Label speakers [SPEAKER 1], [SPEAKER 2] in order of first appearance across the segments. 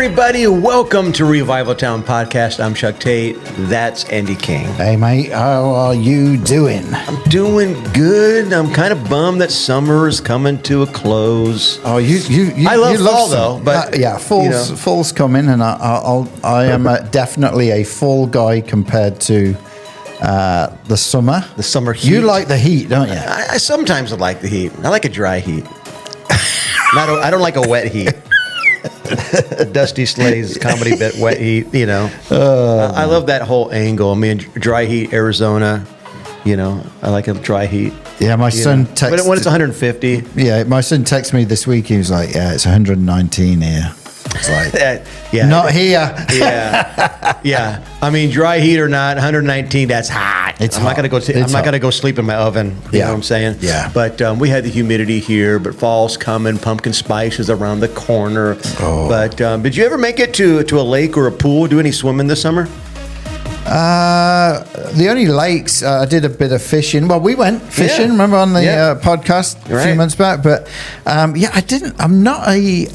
[SPEAKER 1] everybody. Welcome to Revival Town Podcast. I'm Chuck Tate. That's Andy King.
[SPEAKER 2] Hey, mate. How are you doing?
[SPEAKER 1] I'm doing good. I'm kind of bummed that summer is coming to a close.
[SPEAKER 2] Oh, you
[SPEAKER 1] I love fall, though. But
[SPEAKER 2] yeah, fall's coming, and I am definitely a fall guy compared to the summer.
[SPEAKER 1] The summer heat.
[SPEAKER 2] You like the heat, don't you?
[SPEAKER 1] I sometimes like the heat. I like a dry heat. I don't like a wet heat. Dusty Slay's comedy bit, wet heat, you know. I love that whole angle. I mean, dry heat, Arizona, you know, I like a dry heat.
[SPEAKER 2] Yeah, my son texted.
[SPEAKER 1] But when it's 150.
[SPEAKER 2] Yeah, my son texted me this week. He was like, yeah, it's 119 here. It's like,
[SPEAKER 1] yeah,
[SPEAKER 2] not here.
[SPEAKER 1] Yeah. I mean, dry heat or not, 119. That's hot. I'm not gonna go sleep in my oven. You know what I'm saying?
[SPEAKER 2] Yeah.
[SPEAKER 1] But we had the humidity here. But fall's coming. Pumpkin spice is around the corner.
[SPEAKER 2] Oh.
[SPEAKER 1] But did you ever make it to a lake or a pool? Do any swimming this summer?
[SPEAKER 2] The only lakes, I did a bit of fishing. Well, we went fishing. Remember on the podcast a few months back? But I didn't. I'm not a.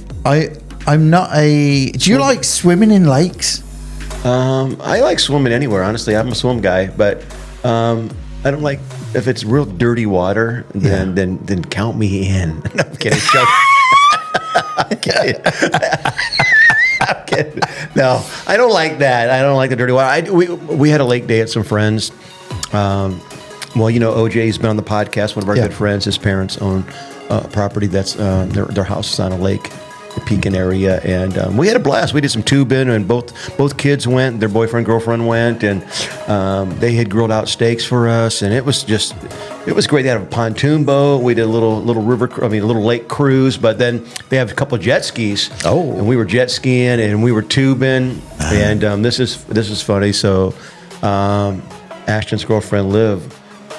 [SPEAKER 2] Do you like swimming in lakes?
[SPEAKER 1] I like swimming anywhere. Honestly, I'm a swim guy, but I don't like if it's real dirty water. Then count me in. No, I'm kidding. I'm kidding. I'm kidding. No, I don't like that. I don't like the dirty water. We had a lake day at some friends. Well, you know, OJ's been on the podcast. One of our good friends. His parents own property that's their house is on a lake. The Pekin area, and we had a blast. We did some tubing, and both kids went. Their boyfriend, girlfriend went, and they had grilled out steaks for us, and it was great. They had a pontoon boat. We did a little lake cruise, but then they have a couple of jet skis. Oh, and we were jet skiing and we were tubing, and this is funny. So, Ashton's girlfriend Liv.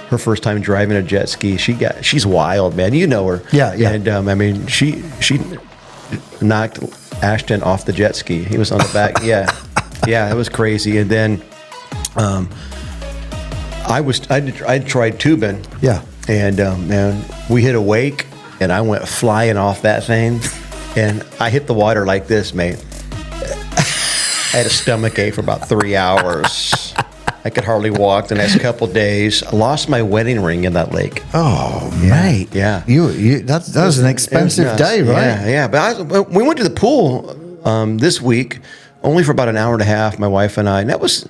[SPEAKER 1] Her first time driving a jet ski. She's wild, man. You know her.
[SPEAKER 2] Yeah.
[SPEAKER 1] And I mean, she knocked Ashton off the jet ski. He was on the back. Yeah, it was crazy. And then I tried tubing.
[SPEAKER 2] Yeah.
[SPEAKER 1] And we hit a wake, and I went flying off that thing, and I hit the water like this, mate. I had a stomach ache for about 3 hours. I could hardly walk the next couple of days. I lost my wedding ring in that lake.
[SPEAKER 2] Oh, mate.
[SPEAKER 1] Yeah.
[SPEAKER 2] That was an expensive day, right?
[SPEAKER 1] Yeah. But we went to the pool this week, only for about an hour and a half, my wife and I. And that was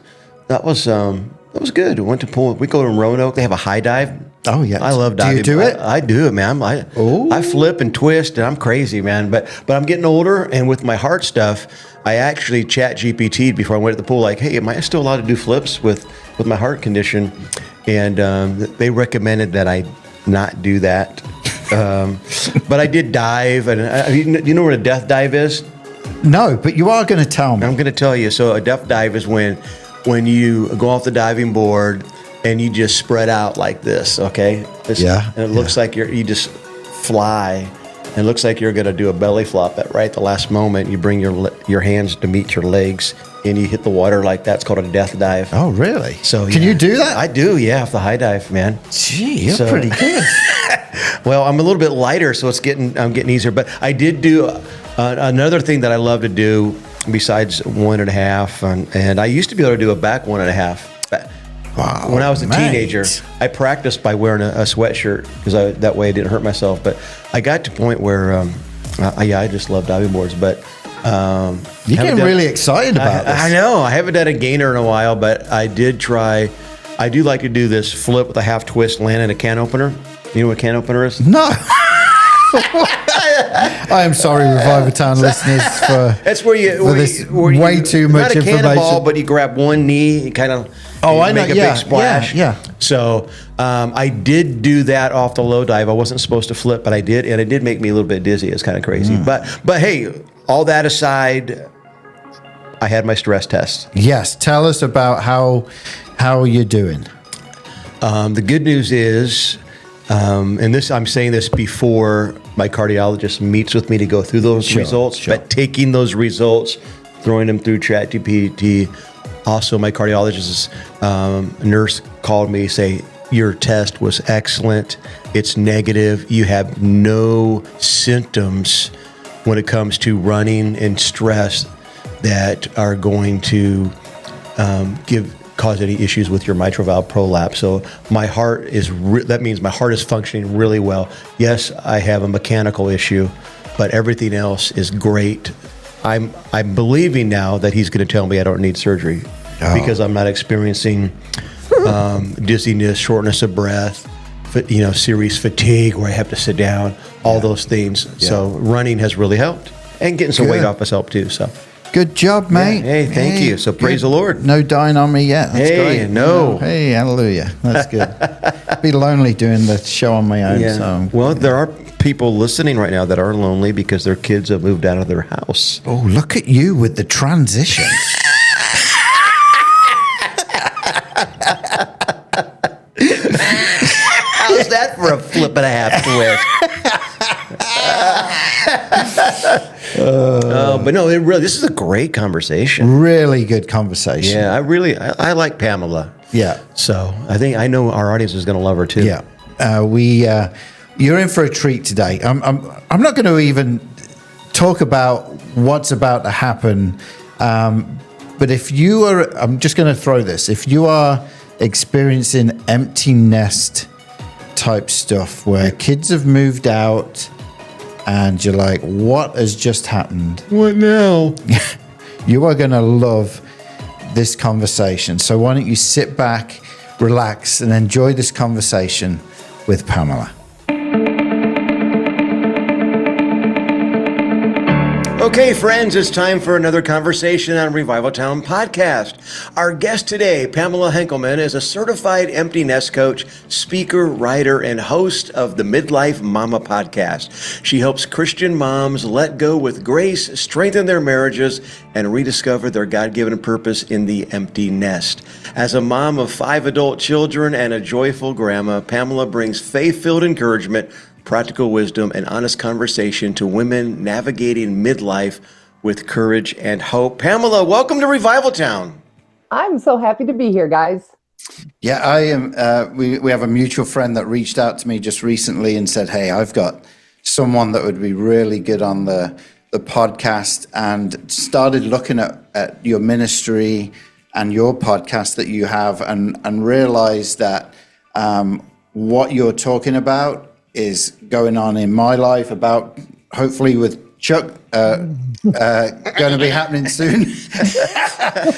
[SPEAKER 1] good. We went to pool. We go to Roanoke. They have a high dive.
[SPEAKER 2] Oh, yeah.
[SPEAKER 1] I love diving.
[SPEAKER 2] Do you do it?
[SPEAKER 1] I do it, man. I flip and twist, and I'm crazy, man. But I'm getting older, and with my heart stuff, I actually chat GPT'd before I went to the pool, like, hey, am I still allowed to do flips with my heart condition? And they recommended that I not do that. But I did dive. And do you know what a death dive is?
[SPEAKER 2] No, but you are going to tell me.
[SPEAKER 1] I'm going to tell you. So a death dive is when you go off the diving board and you just spread out like this, okay? And it looks like you just fly. It looks like you're going to do a belly flop at the last moment. You bring your hands to meet your legs, and you hit the water like that. It's called a death dive.
[SPEAKER 2] Oh, really?
[SPEAKER 1] So
[SPEAKER 2] can you do that?
[SPEAKER 1] I do, yeah, off the high dive, man.
[SPEAKER 2] Gee, you're pretty good.
[SPEAKER 1] Well, I'm a little bit lighter, so I'm getting easier. But I did do another thing that I love to do besides 1.5, and I used to be able to do a back 1.5.
[SPEAKER 2] Wow,
[SPEAKER 1] when I was a teenager, I practiced by wearing a sweatshirt because that way I didn't hurt myself. But I got to a point where, I just love diving boards. But
[SPEAKER 2] you're getting really excited about this.
[SPEAKER 1] I know. I haven't done a gainer in a while, but I did try. I do like to do this flip with a half twist, land in a can opener. You know what a can opener is?
[SPEAKER 2] No. I am sorry, Revival Town listeners, for
[SPEAKER 1] that's where you
[SPEAKER 2] way too much information.
[SPEAKER 1] Not a cannonball, but you grab one knee, you kind of make a big splash.
[SPEAKER 2] Yeah.
[SPEAKER 1] So I did do that off the low dive. I wasn't supposed to flip, but I did, and it did make me a little bit dizzy. It's kind of crazy. But hey, all that aside, I had my stress test.
[SPEAKER 2] Yes, tell us about how you're doing.
[SPEAKER 1] The good news is, and this I'm saying this before my cardiologist meets with me to go through those results, but taking those results, throwing them through ChatGPT. Also, my cardiologist's nurse called me, say, your test was excellent. It's negative. You have no symptoms when it comes to running and stress. that are going to cause any issues with your mitral valve prolapse. So my heart is that means my heart is functioning really well. Yes, I have a mechanical issue, but everything else is great. I'm believing now that he's going to tell me I don't need surgery because I'm not experiencing dizziness, shortness of breath, serious fatigue where I have to sit down, all those things. Yeah. So running has really helped, and getting some weight off has helped too. So
[SPEAKER 2] good job, mate.
[SPEAKER 1] Yeah. Hey, thank you. So praise the Lord.
[SPEAKER 2] No dying on me yet. That's great.
[SPEAKER 1] No.
[SPEAKER 2] Hey, hallelujah. That's good. Be lonely doing the show on my own.
[SPEAKER 1] Yeah.
[SPEAKER 2] So.
[SPEAKER 1] Well, there are people listening right now that are lonely because their kids have moved out of their house.
[SPEAKER 2] Oh, look at you with the transition.
[SPEAKER 1] How's that for a flip and a half twist? But no, this is a great conversation.
[SPEAKER 2] Really good conversation.
[SPEAKER 1] Yeah, I like Pamela.
[SPEAKER 2] Yeah.
[SPEAKER 1] So I know our audience is going to love her too.
[SPEAKER 2] Yeah. You're in for a treat today. I'm not going to even talk about what's about to happen. But I'm just going to throw this. If you are experiencing empty nest type stuff where kids have moved out and you're like, what has just happened?
[SPEAKER 1] What now?
[SPEAKER 2] You are going to love this conversation. So why don't you sit back, relax, and enjoy this conversation with Pamela.
[SPEAKER 1] Okay, friends, it's time for another conversation on Revival Town Podcast. Our guest today, Pamela Henkelman, is a certified empty nest coach, speaker, writer, and host of the Midlife Momma Podcast. She helps Christian moms let go with grace, strengthen their marriages, and rediscover their God-given purpose in the empty nest. As a mom of 5 adult children and a joyful grandma, Pamela brings faith-filled encouragement, practical wisdom, and honest conversation to women navigating midlife with courage and hope. Pamela, welcome to Revival Town.
[SPEAKER 3] I'm so happy to be here, guys.
[SPEAKER 2] Yeah, I am. We have a mutual friend that reached out to me just recently and said, hey, I've got someone that would be really good on the podcast, and started looking at your ministry and your podcast that you have, and realized that what you're talking about is going on in my life, about hopefully with Chuck going to be happening soon.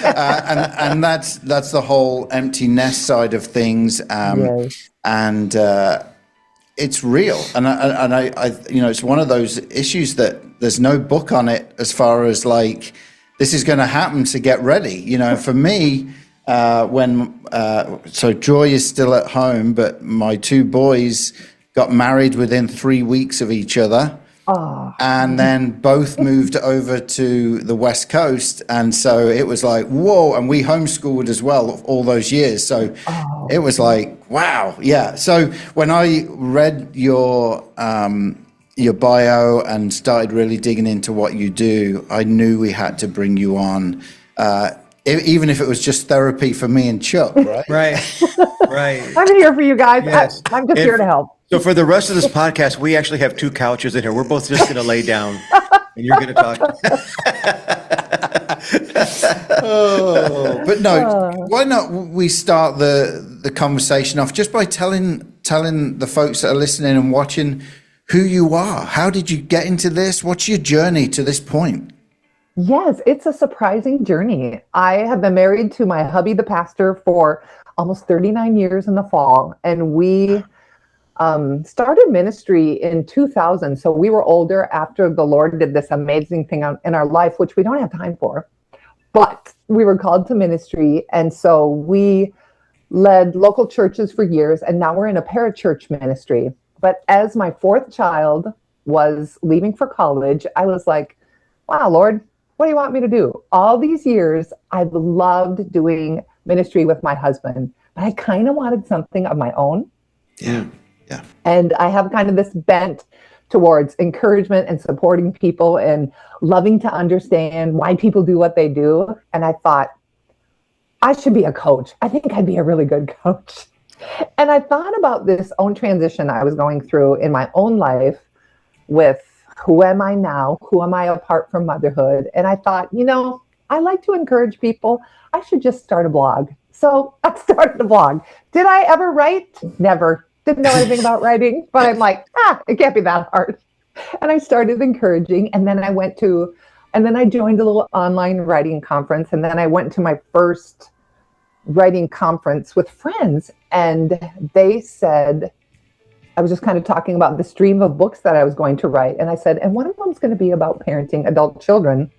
[SPEAKER 2] And that's the whole empty nest side of things. And it's real. And I it's one of those issues that there's no book on it as far as like, this is going to happen, so get ready. For me, so Joy is still at home, but my 2 boys got married within 3 weeks of each other. And then both moved over to the West Coast. And so it was like, whoa. And we homeschooled as well all those years. So it was like, wow. Yeah. So when I read your bio and started really digging into what you do, I knew we had to bring you on, even if it was just therapy for me and Chuck, right?
[SPEAKER 1] Right.
[SPEAKER 3] I'm here for you guys.
[SPEAKER 1] Yes.
[SPEAKER 3] I'm just here to help.
[SPEAKER 1] So for the rest of this podcast, we actually have 2 couches in here. We're both just going to lay down, and you're going to talk.
[SPEAKER 2] But no, why not we start the conversation off just by telling the folks that are listening and watching who you are. How did you get into this? What's your journey to this point?
[SPEAKER 3] Yes, it's a surprising journey. I have been married to my hubby, the pastor, for almost 39 years in the fall, and we started ministry in 2000. So we were older after the Lord did this amazing thing in our life, which we don't have time for, but we were called to ministry. And so we led local churches for years, and now we're in a parachurch ministry. But as my 4th child was leaving for college, I was like, wow, Lord, what do you want me to do? All these years, I've loved doing ministry with my husband, but I kind of wanted something of my own.
[SPEAKER 2] Yeah.
[SPEAKER 3] And I have kind of this bent towards encouragement and supporting people and loving to understand why people do what they do. And I thought, I should be a coach. I think I'd be a really good coach. And I thought about this own transition I was going through in my own life with who am I now? Who am I apart from motherhood? And I thought, I like to encourage people. I should just start a blog. So I started a blog. Did I ever write? Never. Didn't know anything about writing, but I'm like, it can't be that hard. And I started encouraging. And then I joined a little online writing conference. And then I went to my first writing conference with friends. And they said, I was just kind of talking about the stream of books that I was going to write. And I said, and one of them is going to be about parenting adult children.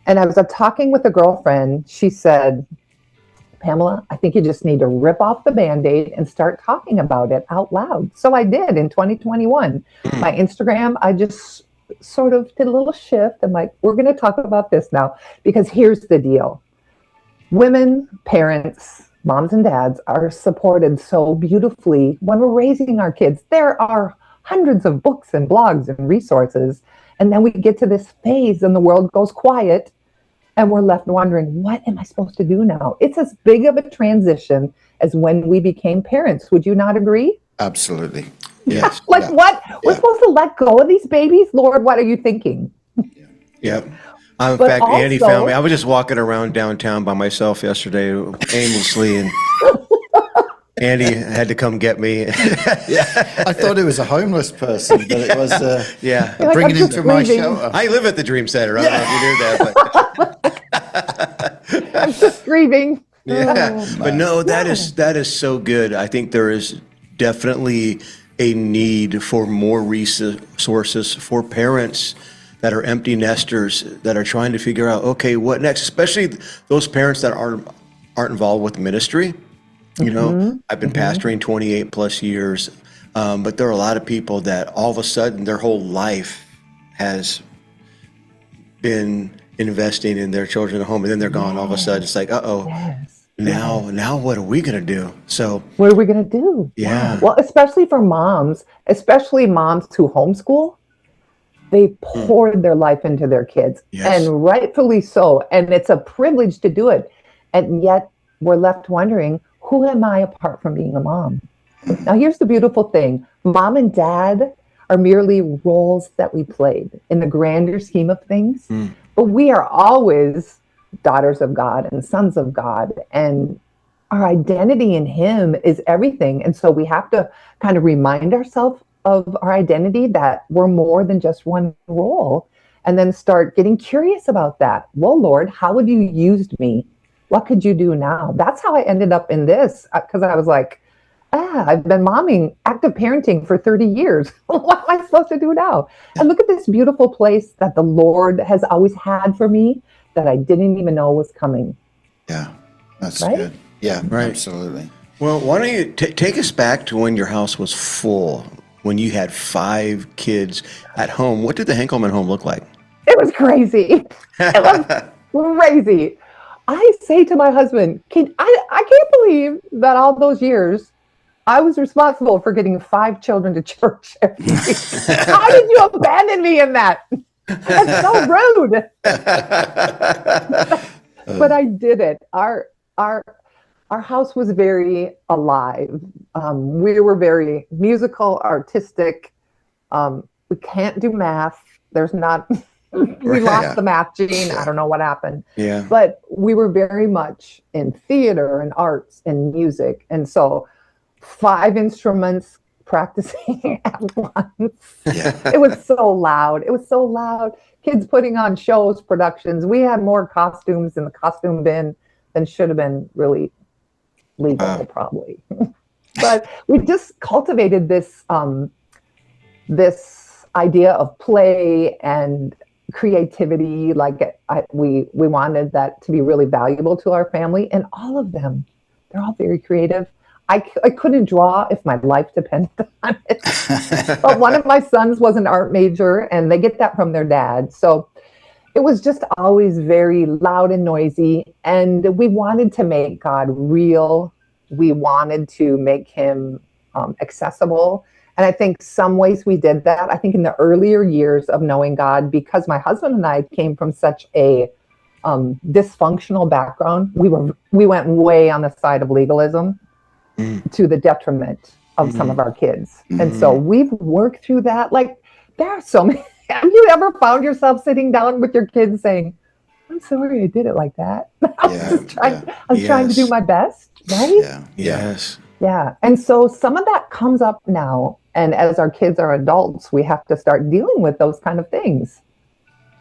[SPEAKER 3] And I was talking with a girlfriend. She said, Pamela, I think you just need to rip off the Band-Aid and start talking about it out loud. So I did in 2021. My Instagram, I just sort of did a little shift. I'm like, we're going to talk about this now, because here's the deal. Women, parents, moms and dads are supported so beautifully when we're raising our kids. There are hundreds of books and blogs and resources. And then we get to this phase and the world goes quiet. And we're left wondering, what am I supposed to do now? It's as big of a transition as when we became parents. Would you not agree?
[SPEAKER 2] Absolutely. Yes.
[SPEAKER 3] What? Yeah. We're supposed to let go of these babies? Lord, what are you thinking?
[SPEAKER 1] Yeah. In fact, also, Andy found me. I was just walking around downtown by myself yesterday aimlessly, and Andy had to come get me.
[SPEAKER 2] I thought it was a homeless person, but it was bringing him to my shelter.
[SPEAKER 1] I live at the Dream Center. I don't know if you knew that, but
[SPEAKER 3] I'm just grieving.
[SPEAKER 1] Yeah, but no, that is so good. I think there is definitely a need for more resources for parents that are empty nesters that are trying to figure out, okay, what next? Especially those parents that aren't involved with ministry. You know, I've been pastoring 28 plus years, but there are a lot of people that all of a sudden their whole life has been investing in their children at home, and then they're gone. All of a sudden, it's like, now what are we going to do? So
[SPEAKER 3] what are we going to do?
[SPEAKER 1] Yeah.
[SPEAKER 3] Well, especially for moms, especially moms who homeschool, they poured their life into their kids, and rightfully so. And it's a privilege to do it. And yet we're left wondering, who am I apart from being a mom? Now, here's the beautiful thing. Mom and dad are merely roles that we played in the grander scheme of things. But we are always daughters of God and sons of God. And our identity in Him is everything. And so we have to kind of remind ourselves of our identity, that we're more than just one role, and then start getting curious about that. Well, Lord, how would you use me? What could you do now? That's how I ended up in this, because I was like, I've been momming, active parenting for 30 years. What am I supposed to do now? And look at this beautiful place that the Lord has always had for me that I didn't even know was coming.
[SPEAKER 2] Yeah, that's
[SPEAKER 3] right?
[SPEAKER 2] good. Yeah,
[SPEAKER 1] right.
[SPEAKER 2] Absolutely.
[SPEAKER 1] Well, why don't you take us back to when your house was full, when you had 5 kids at home. What did the Henkelman home look like?
[SPEAKER 3] It was crazy. It was crazy. I say to my husband, I can't believe that all those years I was responsible for getting 5 children to church every week. How did you abandon me in that? That's so rude. But I did it. Our house was very alive. We were very musical, artistic. We can't do math. There's not... We lost the math gene. I don't know what happened.
[SPEAKER 1] Yeah.
[SPEAKER 3] But we were very much in theater and arts and music. And so 5 instruments practicing at once. It was so loud. It was so loud. Kids putting on shows, productions. We had more costumes in the costume bin than should have been really legal, probably. But we just cultivated this this idea of play and creativity. Like we wanted that to be really valuable to our family, and all of them, they're all very creative. I couldn't draw if my life depended on it. But one of my sons was an art major, and they get that from their dad. So it was just always very loud and noisy. And we wanted to make God real. We wanted to make Him accessible. And I think some ways we did that. I think in the earlier years of knowing God, because my husband and I came from such a dysfunctional background, we went way on the side of legalism to the detriment of some of our kids. And so we've worked through that. Like, there are so many. Have you ever found yourself sitting down with your kids saying, I'm sorry I did it like that.
[SPEAKER 2] Yeah.
[SPEAKER 3] I was trying to do my best, right?
[SPEAKER 2] Yeah.
[SPEAKER 1] Yes.
[SPEAKER 3] Yeah. And so some of that comes up now. And as our kids are adults, we have to start dealing with those kind of things.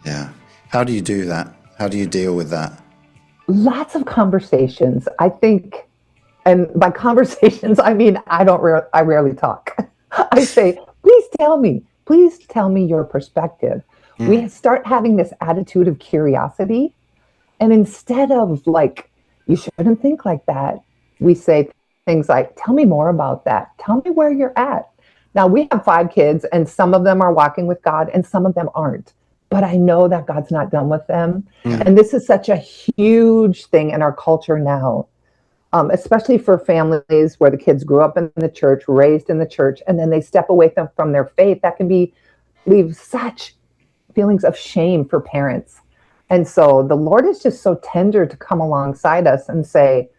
[SPEAKER 2] Yeah. How do you do that? How do you deal with that?
[SPEAKER 3] Lots of conversations, I think. And by conversations, I mean, I rarely talk. I say, please tell me your perspective. We start having this attitude of curiosity. And instead of like, you shouldn't think like that, we say things like, tell me more about that. Tell me where you're at. Now, we have 5 kids, and some of them are walking with God and some of them aren't. But I know that God's not done with them. And this is such a huge thing in our culture now, especially for families where the kids grew up in the church, raised in the church, and then they step away from their faith. That can leave such feelings of shame for parents. And so the Lord is just so tender to come alongside us and say,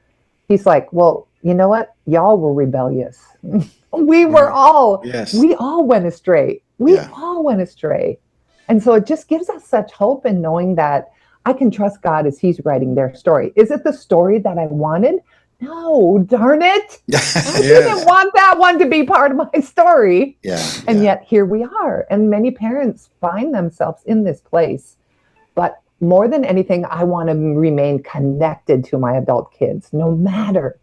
[SPEAKER 3] he's like, well, you know what? Y'all were rebellious. We all went astray. We all went astray. And so it just gives us such hope in knowing that I can trust God as he's writing their story. Is it the story that I wanted? No, darn it. I didn't want that one to be part of my story. And yet here we are. And many parents find themselves in this place. But more than anything, I want to remain connected to my adult kids, no matter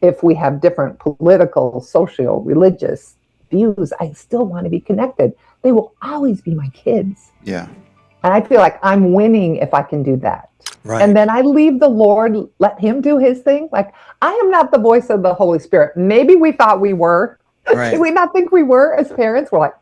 [SPEAKER 3] if we have different political, social, religious views. I still want to be connected. They will always be my kids.
[SPEAKER 2] Yeah.
[SPEAKER 3] And I feel like I'm winning if I can do that.
[SPEAKER 1] Right.
[SPEAKER 3] And then I leave the Lord, let him do his thing. Like, I am not the voice of the Holy Spirit. Maybe we thought we were.
[SPEAKER 1] Right.
[SPEAKER 3] Did we not think we were as parents? We're like,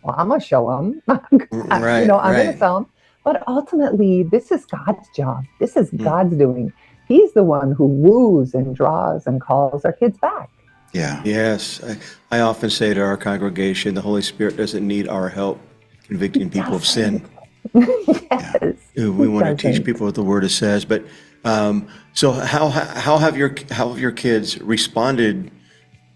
[SPEAKER 3] well, I'm going to show them. I'm going to tell them. But ultimately, this is God's job. This is God's doing. He's the one who woos and draws and calls our kids back.
[SPEAKER 2] Yeah.
[SPEAKER 1] Yes. I often say to our congregation, the Holy Spirit doesn't need our help convicting people of sin.
[SPEAKER 3] Yes.
[SPEAKER 1] We want to teach people what the Word says. But so how have your kids responded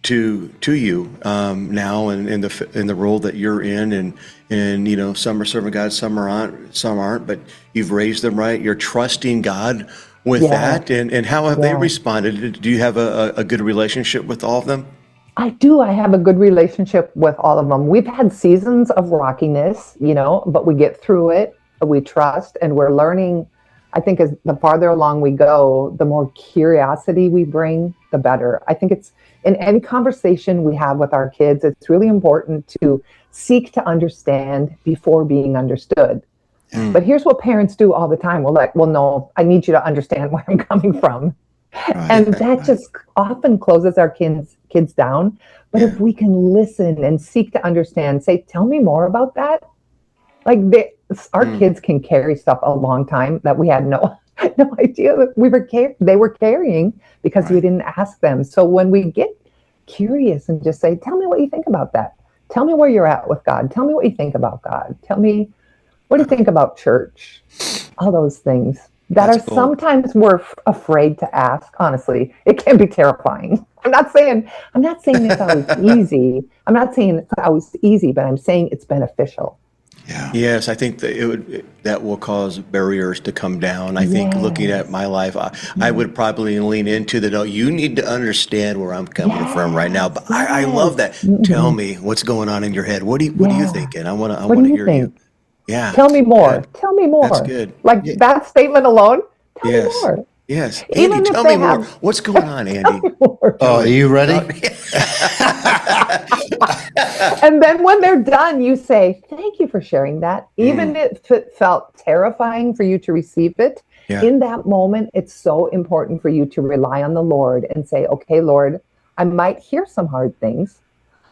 [SPEAKER 1] to you now and in the role that you're in, and you know, some are serving God, some aren't, but you've raised them right. You're trusting God with that, and how have they responded? Do you have a good relationship with all of them?
[SPEAKER 3] I do. I have a good relationship with all of them. We've had seasons of rockiness, but we get through it. We trust, and we're learning. I think as the farther along we go, the more curiosity we bring, the better. I think it's in any conversation we have with our kids, it's really important to seek to understand before being understood. But here's what parents do all the time. We're like, well, no, I need you to understand where I'm coming from. And that just often closes our kids down. But if we can listen and seek to understand, say, tell me more about that. Like our kids can carry stuff a long time that we had no idea that they were carrying because we didn't ask them. So when we get curious and just say, tell me what you think about that. Tell me where you're at with God. Tell me what you think about God. Tell me, what do you think about church? All those things that That's cool. Sometimes we're afraid to ask. Honestly, it can be terrifying. I'm not saying it's always easy. I'm not saying it's always easy, but I'm saying it's beneficial.
[SPEAKER 2] Yeah.
[SPEAKER 1] Yes, I think that that will cause barriers to come down. I think looking at my life, I would probably lean into no, you need to understand where I'm coming from right now. But I love that. Tell me what's going on in your head. What are you thinking? I want to hear you. Yeah.
[SPEAKER 3] Tell me more.
[SPEAKER 1] Good.
[SPEAKER 3] Tell me more.
[SPEAKER 1] That's good.
[SPEAKER 3] Like that statement alone. Tell me more.
[SPEAKER 1] Yes. Andy, tell me more. What's going on, Andy?
[SPEAKER 2] Are you ready?
[SPEAKER 3] And then when they're done, you say, thank you for sharing that. Even if it felt terrifying for you to receive it, in that moment, it's so important for you to rely on the Lord and say, okay, Lord, I might hear some hard things.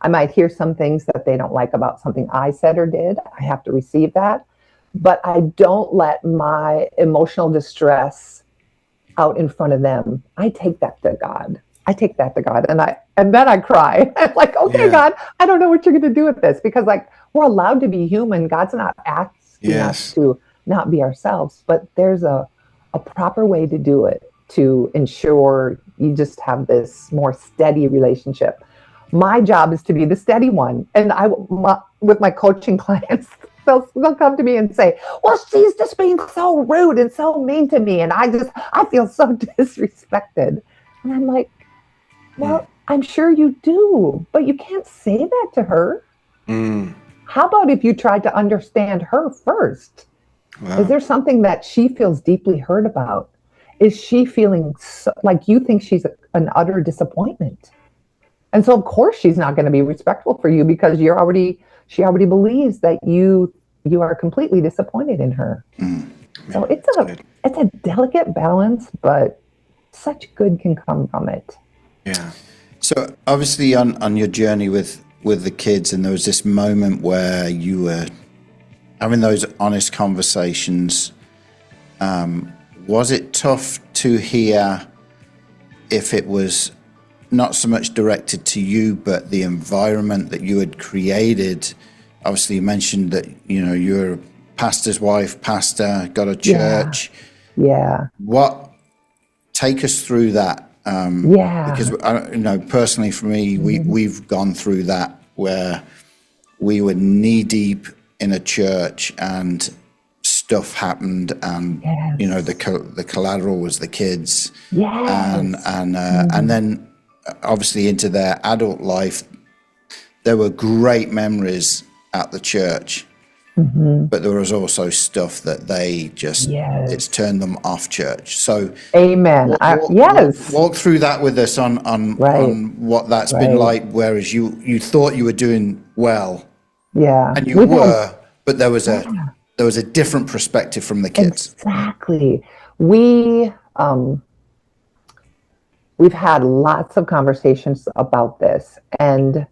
[SPEAKER 3] I might hear some things that they don't like about something I said or did. I have to receive that. But I don't let my emotional distress out in front of them. I take that to God. And then I cry. I'm like, okay, God, I don't know what you're going to do with this, because like we're allowed to be human. God's not asking us to not be ourselves, but there's a proper way to do it to ensure you just have this more steady relationship. My job is to be the steady one. And with my coaching clients, they'll come to me and say, well, she's just being so rude and so mean to me. And I feel so disrespected. And I'm like, well, I'm sure you do, but you can't say that to her. How about if you tried to understand her first? Wow. Is there something that she feels deeply hurt about? Is she feeling like you think she's an utter disappointment? And so, of course, she's not going to be respectful for you because she already believes that you are completely disappointed in her. So it's a delicate balance, but such good can come from it.
[SPEAKER 2] Yeah. So obviously, on your journey with the kids, and there was this moment where you were having those honest conversations. Was it tough to hear if it was not so much directed to you, but the environment that you had created? Obviously, you mentioned that, you're a pastor's wife, pastor, got a church.
[SPEAKER 3] Yeah.
[SPEAKER 2] Take us through that. Because, personally for me, we've gone through that where we were knee deep in a church and stuff happened, and the collateral was the kids, and then obviously into their adult life, there were great memories at the church, but there was also stuff that they just it's turned them off church. So
[SPEAKER 3] amen.
[SPEAKER 2] Walk through that with us on what that's been like, whereas you thought you were doing well, and you were, but there was a different perspective from the kids.
[SPEAKER 3] Exactly. We've had lots of conversations about this, and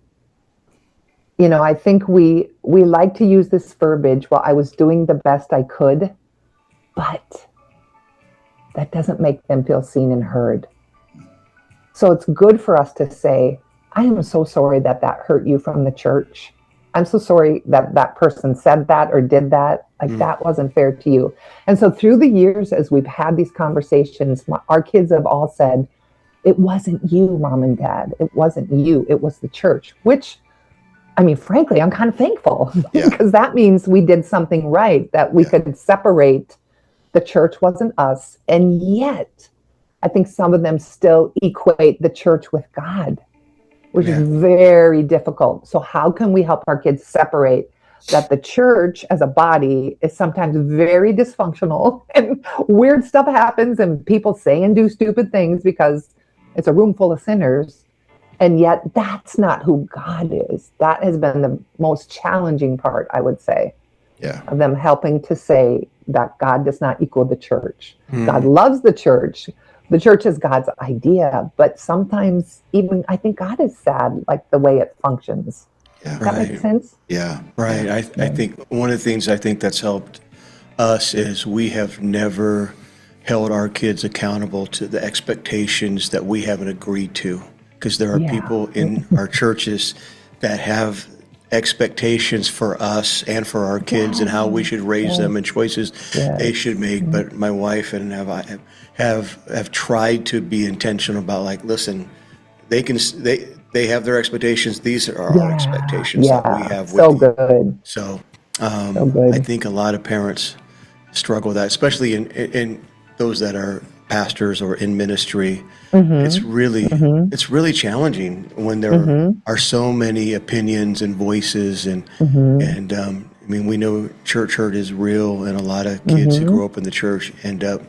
[SPEAKER 3] I think we like to use this verbiage, well, I was doing the best I could, but that doesn't make them feel seen and heard. So it's good for us to say, I am so sorry that hurt you from the church. I'm so sorry that person said that or did that. That wasn't fair to you. And so through the years, as we've had these conversations, our kids have all said, it wasn't you, Mom and Dad. It wasn't you. It was the church, which, frankly, I'm kind of thankful because that means we did something right, that we could separate. The church wasn't us. And yet, I think some of them still equate the church with God, which is very difficult. So how can we help our kids separate that the church as a body is sometimes very dysfunctional and weird stuff happens and people say and do stupid things because it's a room full of sinners. And yet that's not who God is. That has been the most challenging part, I would say, of them helping to say that God does not equal the church. God loves the church. The church is God's idea, but sometimes even I think God is sad, like the way it functions. Does that make sense?
[SPEAKER 1] Yeah, right. I think one of the things I think that's helped us is we have never held our kids accountable to the expectations that we haven't agreed to. Because there are people in our churches that have expectations for us and for our kids and how we should raise them and choices they should make. But my wife and I have tried to be intentional about listen, they have their expectations. These are our expectations that we have with you.
[SPEAKER 3] Good.
[SPEAKER 1] So I think a lot of parents struggle with that, especially in those that are pastors or in ministry. It's really challenging when there are so many opinions and voices and we know church hurt is real, and a lot of kids who grow up in the church end up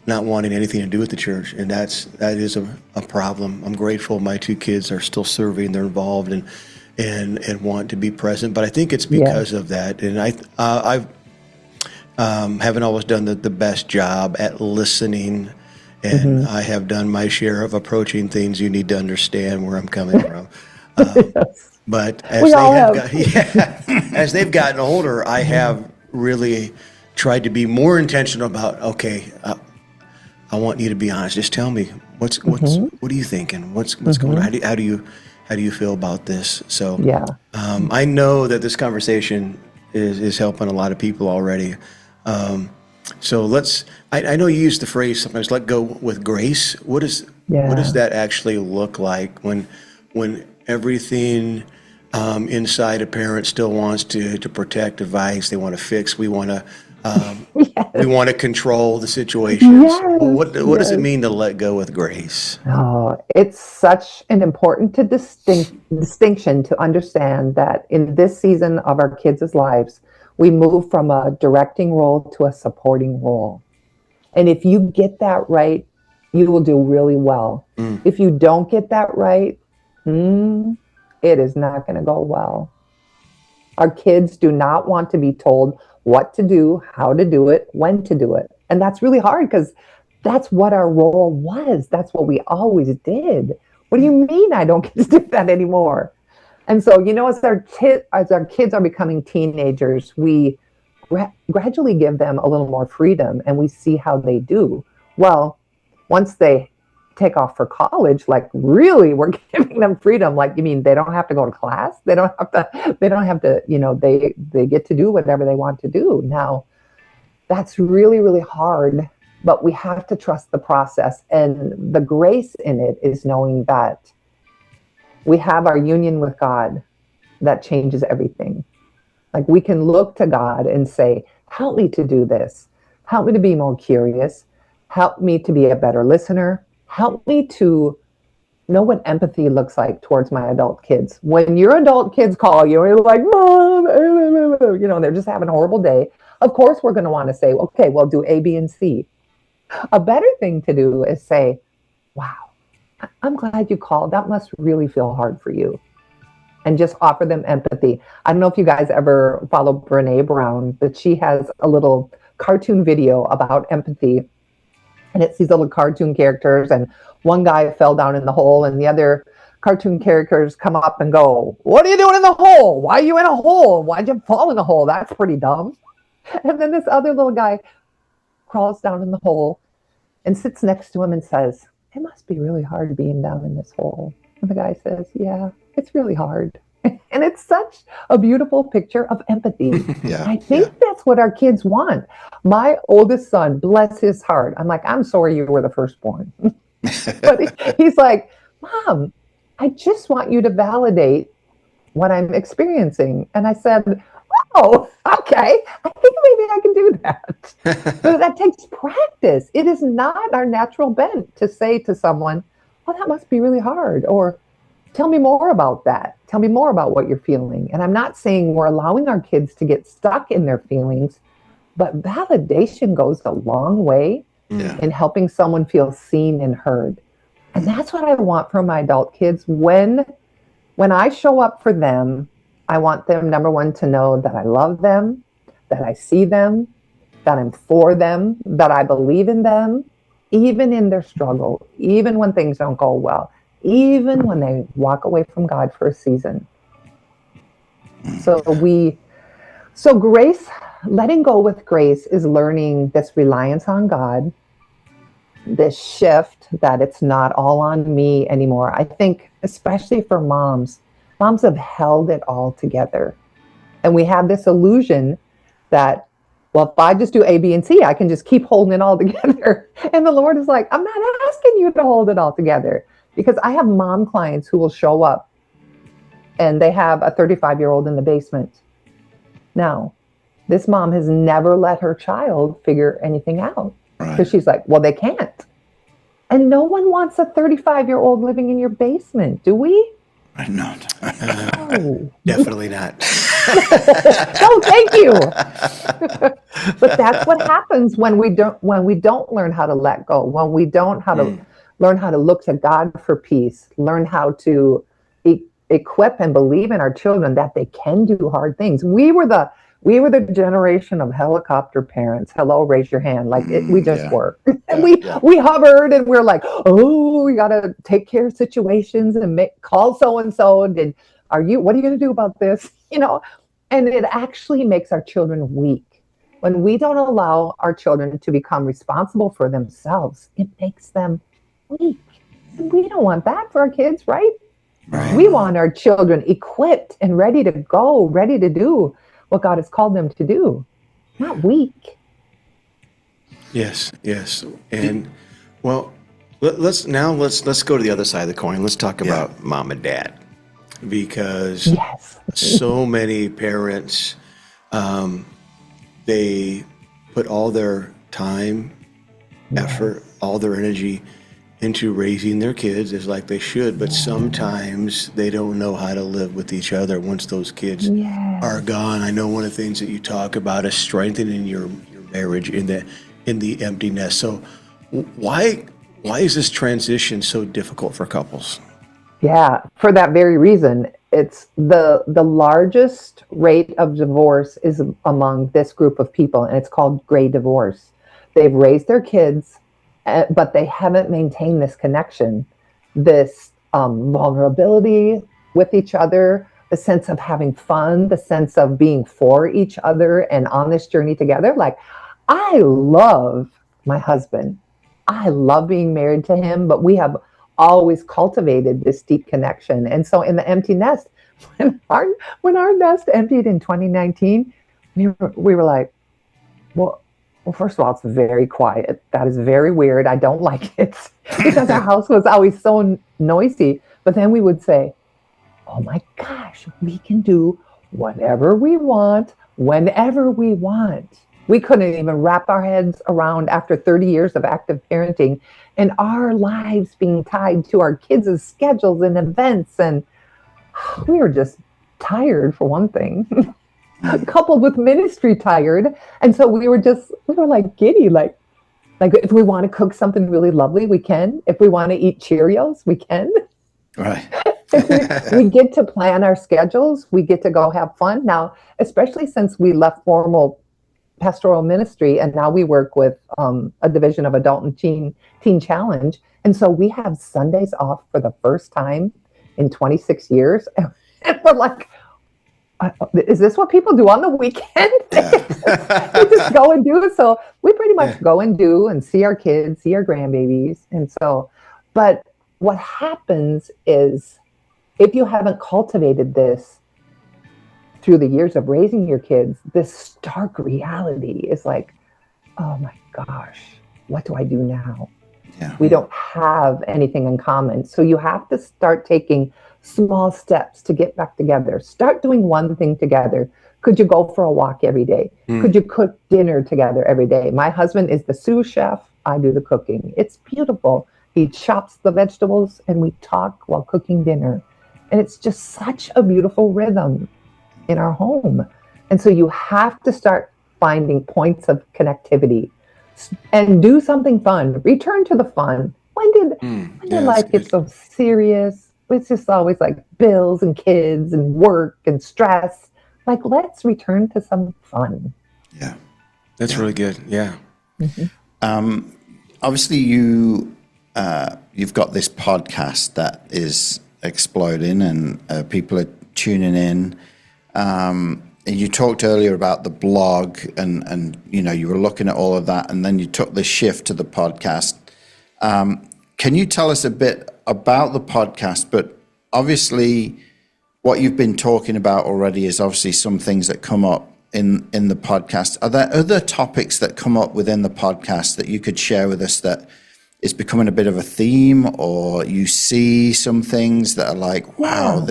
[SPEAKER 1] not wanting anything to do with the church, and that is a problem. I'm grateful my two kids are still serving, they're involved and want to be present, but I think it's because of that. And I've haven't always done the best job at listening, and I have done my share of approaching things. You need to understand where I'm coming from. But as they've gotten older, I have really tried to be more intentional about, okay, I want you to be honest. Just tell me what are you thinking? What's going on? How do you feel about this? So I know that this conversation is helping a lot of people already. So I know you use the phrase sometimes, let go with grace. What does that actually look like when everything inside a parent still wants to protect, advise. They want to fix. We want to we want to control the situation.
[SPEAKER 3] Yes,
[SPEAKER 1] So what does it
[SPEAKER 3] yes.
[SPEAKER 1] mean to let go with grace?
[SPEAKER 3] Oh, it's such an important distinction to understand that in this season of our kids' lives, we move from a directing role to a supporting role. And if you get that right, you will do really well. If you don't get that right, it is not going to go well. Our kids do not want to be told what to do, how to do it, when to do it. And that's really hard because that's what our role was. That's what we always did. What do you mean I don't get to do that anymore? And so, as our kids are becoming teenagers, we gradually give them a little more freedom and we see how they do. Well, once they take off for college, like really we're giving them freedom. Like, you mean they don't have to go to class? They don't have to, they get to do whatever they want to do. Now, that's really, really hard, but we have to trust the process. And the grace in it is knowing that we have our union with God that changes everything. Like we can look to God and say, help me to do this. Help me to be more curious. Help me to be a better listener. Help me to know what empathy looks like towards my adult kids. When your adult kids call you and you're like, Mom, they're just having a horrible day. Of course, we're going to want to say, okay, well, do A, B, and C. A better thing to do is say, wow, I'm glad you called. That must really feel hard for you. And just offer them empathy. I don't know if you guys ever follow Brene Brown, but she has a little cartoon video about empathy. And it's these little cartoon characters. And one guy fell down in the hole and the other cartoon characters come up and go, what are you doing in the hole? Why are you in a hole? Why'd you fall in the hole? That's pretty dumb. And then this other little guy crawls down in the hole and sits next to him and says, it must be really hard being down in this hole. And the guy says, yeah, it's really hard. And it's such a beautiful picture of empathy. I think that's what our kids want. My oldest son, bless his heart, I'm like, I'm sorry you were the firstborn. But he's like, Mom, I just want you to validate what I'm experiencing. And I said, oh, okay. I think maybe I can do that. But that takes practice. It is not our natural bent to say to someone, oh, that must be really hard. Or tell me more about that. Tell me more about what you're feeling. And I'm not saying we're allowing our kids to get stuck in their feelings, but validation goes a long way in helping someone feel seen and heard. And that's what I want from my adult kids. When I show up for them, I want them, number one, to know that I love them, that I see them, that I'm for them, that I believe in them, even in their struggle, even when things don't go well, even when they walk away from God for a season. So grace, letting go with grace is learning this reliance on God, this shift that it's not all on me anymore. I think especially for moms have held it all together. And we have this illusion that, well, if I just do A, B, and C, I can just keep holding it all together. And the Lord is like, I'm not asking you to hold it all together. Because I have mom clients who will show up and they have a 35-year-old in the basement. Now, this mom has never let her child figure anything out. Because she's like, well, they can't. And no one wants a 35-year-old living in your basement, do we?
[SPEAKER 2] Not.
[SPEAKER 3] No.
[SPEAKER 1] Definitely not.
[SPEAKER 3] No, thank you. But that's what happens when we don't learn how to let go, when we don't learn how to look to God for peace, learn how to equip and believe in our children that they can do hard things. We were the generation of helicopter parents. Hello, raise your hand. Like we just were. And we hovered and we're like, oh, we got to take care of situations and call so-and-so. And what are you going to do about this? And it actually makes our children weak. When we don't allow our children to become responsible for themselves, it makes them weak. And we don't want that for our kids, right? We want our children equipped and ready to go, ready to do what God has called them to do, not weak.
[SPEAKER 1] Yes. And well, let's go to the other side of the coin. Let's talk about mom and dad. because
[SPEAKER 3] Yes.
[SPEAKER 1] so many parents, they put all their time, effort, all their energy into raising their kids as like they should, but sometimes they don't know how to live with each other once those kids are gone. I know one of the things that you talk about is strengthening your marriage in the empty nest. So why is this transition so difficult for couples?
[SPEAKER 3] Yeah, for that very reason. It's the largest rate of divorce is among this group of people, and it's called gray divorce. They've raised their kids, but they haven't maintained this connection, this vulnerability with each other, the sense of having fun, the sense of being for each other and on this journey together. Like, I love my husband. I love being married to him, but we have always cultivated this deep connection. And so in the empty nest, when our nest emptied in 2019, we were like, well, first of all, it's very quiet. That is very weird. I don't like it because our house was always so noisy. But then we would say, oh my gosh, we can do whatever we want, whenever we want. We couldn't even wrap our heads around, after 30 years of active parenting and our lives being tied to our kids' schedules and events. And we were just tired, for one thing, coupled with ministry tired. And so we were like giddy, like if we want to cook something really lovely, we can. If we want to eat Cheerios, we can.
[SPEAKER 2] Right.
[SPEAKER 3] we get to plan our schedules. We get to go have fun. Now, especially since we left formal pastoral ministry and now we work with a division of adult and teen challenge. And so we have Sundays off for the first time in 26 years. And we're like, is this what people do on the weekend? We just go and do it. So we pretty much go and do and see our kids, see our grandbabies. And so, but what happens is, if you haven't cultivated this through the years of raising your kids, this stark reality is like, oh my gosh, what do I do now? Yeah. We don't have anything in common. So you have to start taking small steps to get back together. Start doing one thing together. Could you go for a walk every day? Could you cook dinner together every day? My husband is the sous chef. I do the cooking. It's beautiful. He chops the vegetables and we talk while cooking dinner. And it's just such a beautiful rhythm in our home. And so you have to start finding points of connectivity and do something fun. Return to the fun. When did life get so serious? It's just always like bills and kids and work and stress. Like, let's return to some fun.
[SPEAKER 1] Yeah, that's really good. Yeah.
[SPEAKER 2] Mm-hmm. Obviously, you've got this podcast that is exploding, and people are tuning in. And you talked earlier about the blog, and you were looking at all of that, and then you took the shift to the podcast. Can you tell us a bit about the podcast? But obviously, what you've been talking about already is obviously some things that come up in the podcast. Are there other topics that come up within the podcast that you could share with us that is becoming a bit of a theme, or you see some things that are like, wow,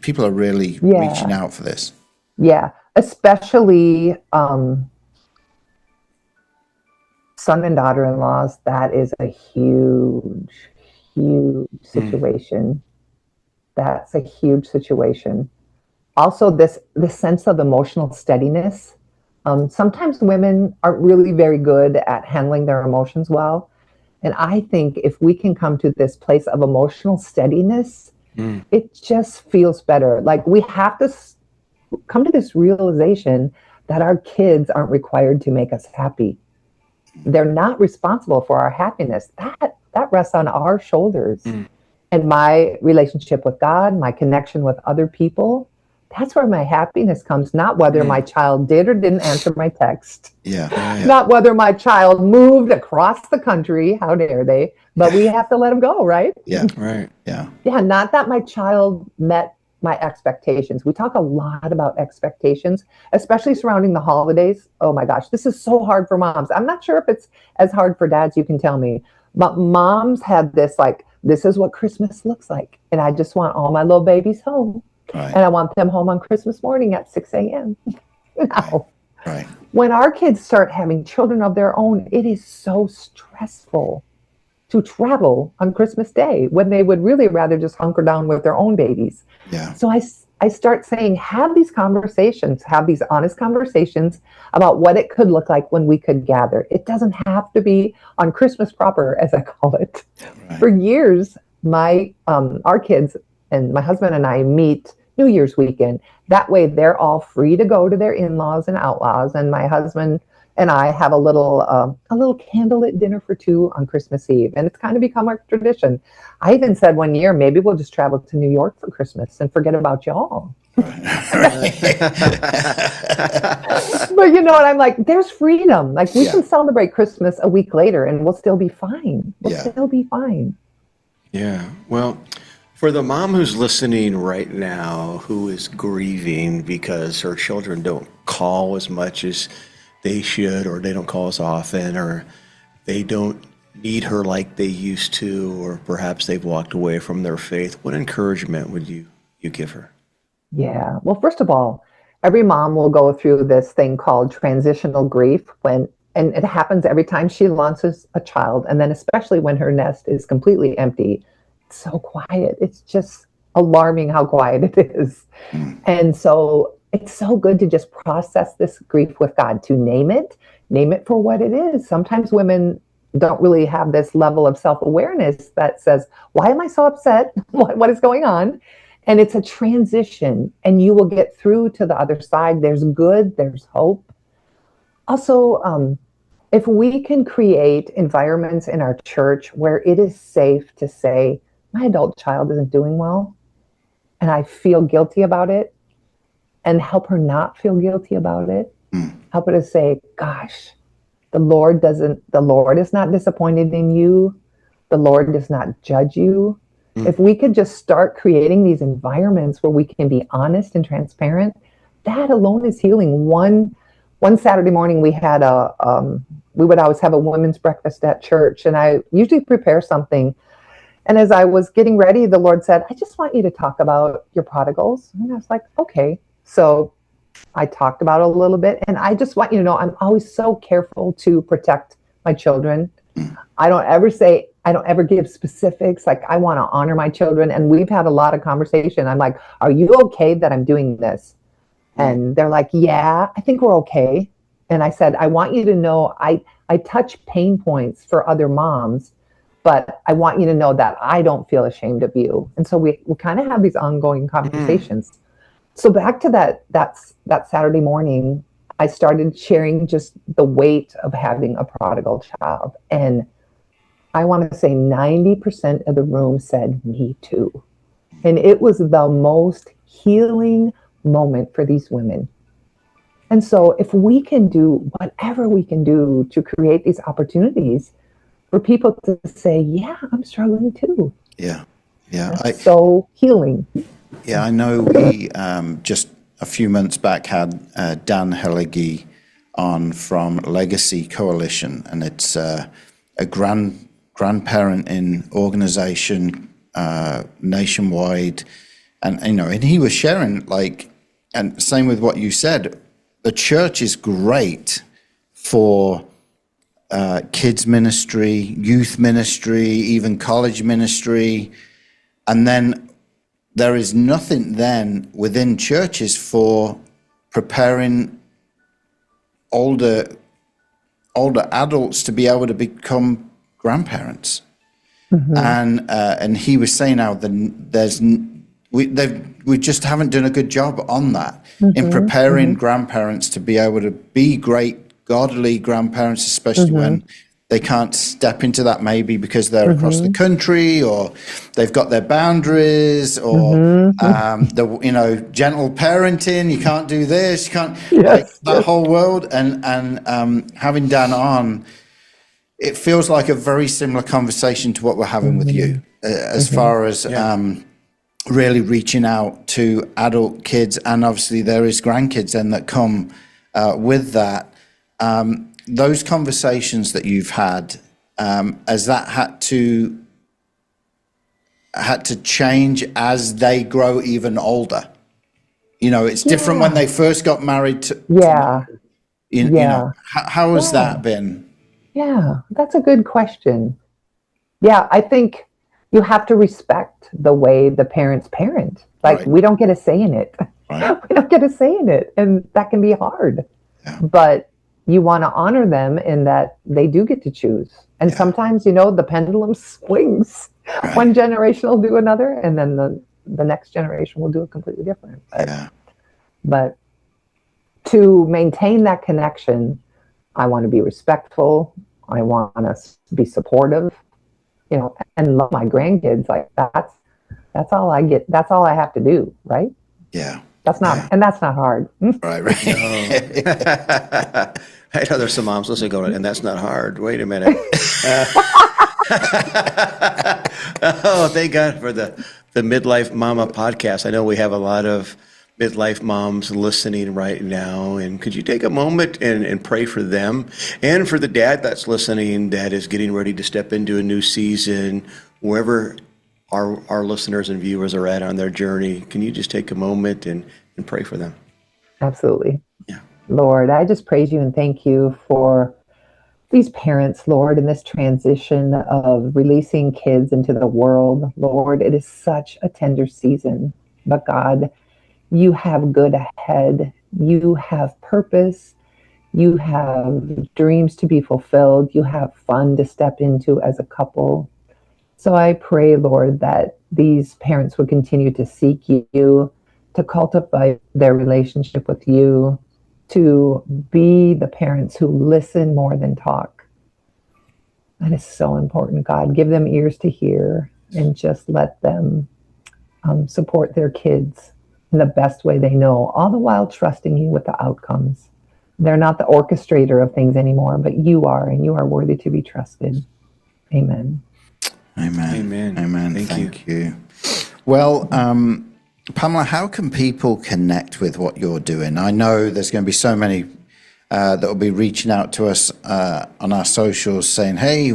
[SPEAKER 2] people are really reaching out for this?
[SPEAKER 3] Yeah, especially son and daughter-in-laws. That is a huge situation. That's a huge situation. Also, this sense of emotional steadiness. Sometimes women aren't really very good at handling their emotions well. And I think if we can come to this place of emotional steadiness, it just feels better. Like, we have to come to this realization that our kids aren't required to make us happy. They're not responsible for our happiness. That rests on our shoulders. And my relationship with God, my connection with other people, that's where my happiness comes, not whether my child did or didn't answer my text. Not whether my child moved across the country, how dare they, but we have to let them go, right? Not that my child met my expectations. We talk a lot about expectations, especially surrounding the holidays. Oh my gosh, this is so hard for moms. I'm not sure if it's as hard for dads, you can tell me, but moms had this like this is what Christmas looks like. And I just want all my little babies home.
[SPEAKER 2] Right.
[SPEAKER 3] And I want them home on Christmas morning at 6 a.m. Now,
[SPEAKER 2] Right.
[SPEAKER 3] when our kids start having children of their own, it is so stressful to travel on Christmas Day when they would really rather just hunker down with their own babies.
[SPEAKER 2] Yeah.
[SPEAKER 3] So I start saying, have these conversations, have these honest conversations about what it could look like when we could gather. It doesn't have to be on Christmas proper, as I call it.
[SPEAKER 2] Right.
[SPEAKER 3] For years, our kids and my husband and I meet New Year's weekend. That way they're all free to go to their in-laws and outlaws. And my husband and I have a little candlelit dinner for two on Christmas Eve. And it's kind of become our tradition. I even said one year, maybe we'll just travel to New York for Christmas and forget about y'all.
[SPEAKER 2] Right.
[SPEAKER 3] But you know what? I'm like, there's freedom. Like we can celebrate Christmas a week later and we'll still be fine. We'll still be fine.
[SPEAKER 1] Yeah. Well, for the mom who's listening right now, who is grieving because her children don't call as much as they should, or they don't call as often, or they don't need her like they used to, or perhaps they've walked away from their faith, what encouragement would you give her?
[SPEAKER 3] Yeah. Well, first of all, every mom will go through this thing called transitional grief and it happens every time she launches a child. And then especially when her nest is completely empty, it's so quiet. It's just alarming how quiet it is. And so it's so good to just process this grief with God, to name it for what it is. Sometimes women don't really have this level of self-awareness that says, why am I so upset? What is going on? And it's a transition, and you will get through to the other side. There's good, there's hope. Also, if we can create environments in our church where it is safe to say, my adult child isn't doing well, and I feel guilty about it, and help her not feel guilty about it. Help her to say, gosh, the Lord is not disappointed in you. The Lord does not judge you. If we could just start creating these environments where we can be honest and transparent, that alone is healing. One Saturday morning we had we would always have a women's breakfast at church, and I usually prepare something. And as I was getting ready, the Lord said, I just want you to talk about your prodigals. And I was like, okay. So I talked about it a little bit, and I just want you to know I'm always so careful to protect my children. I don't ever give specifics. Like, I want to honor my children. And we've had a lot of conversation. I'm like, are you okay that I'm doing this? And they're like, yeah, I think we're okay. And I said, I want you to know I touch pain points for other moms, but I want you to know that I don't feel ashamed of you. And so we kind of have these ongoing conversations. So back to that Saturday morning, I started sharing just the weight of having a prodigal child. And I want to say 90% of the room said, me too. And it was the most healing moment for these women. And so if we can do whatever we can do to create these opportunities for people to say, yeah, I'm struggling too.
[SPEAKER 2] Yeah.
[SPEAKER 3] That's so healing.
[SPEAKER 2] Yeah, I know we just a few months back had Dan Helligy on from Legacy Coalition, and it's a grandparent in organization nationwide, and he was sharing, like, and same with what you said, the church is great for kids ministry, youth ministry, even college ministry, and then there is nothing then within churches for preparing older adults to be able to become grandparents. And he was saying how we just haven't done a good job on that in preparing grandparents to be able to be great godly grandparents, especially when they can't step into that, maybe because they're across the country, or they've got their boundaries, or gentle parenting. You can't do this. You can't that whole world. And having Dan on, it feels like a very similar conversation to what we're having with you, as far as really reaching out to adult kids, and obviously there is grandkids then that come with that. Those conversations that you've had, has that had to had to change as they grow even older? You know, it's different when they first got married to you know, how has that been?
[SPEAKER 3] Yeah, that's a good question. Yeah, I think you have to respect the way the parents parent. Like, we don't get a say in it.
[SPEAKER 2] Right.
[SPEAKER 3] We don't get a say in it. And that can be hard.
[SPEAKER 2] Yeah.
[SPEAKER 3] But you want to honor them in that they do get to choose. And sometimes, you know, the pendulum swings.
[SPEAKER 2] Right.
[SPEAKER 3] One generation will do another, and then the next generation will do it completely different. But to maintain that connection, I want to be respectful. I want to be supportive, you know, and love my grandkids. Like, that's all I get. That's all I have to do. Right.
[SPEAKER 2] Yeah.
[SPEAKER 3] That's not, and that's not hard.
[SPEAKER 2] Right.
[SPEAKER 1] I know there's some moms listening going, and that's not hard. Wait a minute. Oh, thank God for the Midlife Momma podcast. I know we have a lot of midlife moms listening right now. And could you take a moment and pray for them and for the dad that's listening that is getting ready to step into a new season, wherever our listeners and viewers are at on their journey? Can you just take a moment and pray for them?
[SPEAKER 3] Absolutely.
[SPEAKER 1] Yeah.
[SPEAKER 3] Lord, I just praise you and thank you for these parents, Lord, in this transition of releasing kids into the world. Lord, it is such a tender season, but God, you have good ahead. You have purpose. You have dreams to be fulfilled. You have fun to step into as a couple. So I pray, Lord, that these parents would continue to seek you, to cultivate their relationship with you, to be the parents who listen more than talk. That is so important, God. Give them ears to hear and just let them support their kids in the best way they know, all the while trusting you with the outcomes. They're not the orchestrator of things anymore, but you are, and you are worthy to be trusted. Amen.
[SPEAKER 2] Amen. Thank you. Well, Pamela, how can people connect with what you're doing? I know there's going to be so many that will be reaching out to us on our socials saying, hey,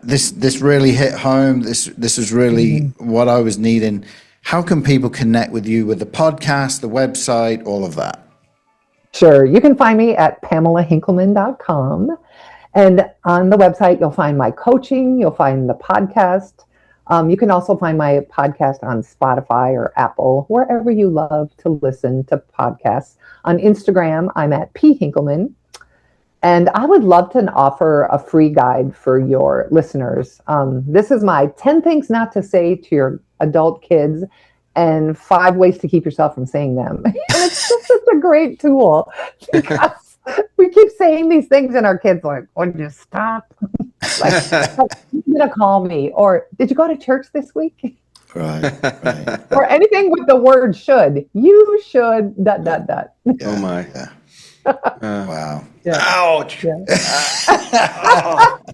[SPEAKER 2] this really hit home. This is really what I was needing. How can people connect with you with the podcast, the website, all of that?
[SPEAKER 3] Sure. You can find me at PamelaHenkelman.com. And on the website, you'll find my coaching. You'll find the podcast. You can also find my podcast on Spotify or Apple, wherever you love to listen to podcasts. On Instagram, I'm at phenkelman. And I would love to offer a free guide for your listeners. This is my 10 things not to say to your adult kids and 5 ways to keep yourself from saying them. And it's just such a great tool because we keep saying these things and our kids are like, would you stop? Like, you're going to call me. Or, did you go to church this week?
[SPEAKER 2] Right.
[SPEAKER 3] Or anything with the word should. You should, ...
[SPEAKER 2] Yeah,
[SPEAKER 1] Oh, my.
[SPEAKER 2] Yeah. Wow.
[SPEAKER 3] Yeah.
[SPEAKER 1] Ouch.
[SPEAKER 3] Yeah.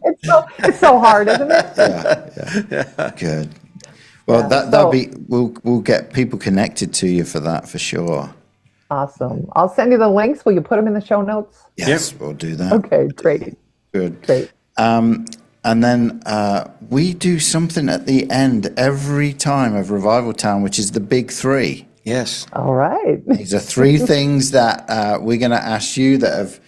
[SPEAKER 3] It's so hard, isn't it?
[SPEAKER 2] Yeah. Good. Well, that'll be, we'll get people connected to you for that for sure.
[SPEAKER 3] Awesome. I'll send you the links. Will you put them in the show notes?
[SPEAKER 2] Yes, we'll do that.
[SPEAKER 3] Okay, great.
[SPEAKER 2] Good.
[SPEAKER 3] Great.
[SPEAKER 2] And then we do something at the end every time of Revival Town, which is the big 3.
[SPEAKER 1] Yes.
[SPEAKER 3] All right.
[SPEAKER 2] These are 3 things that we're going to ask you that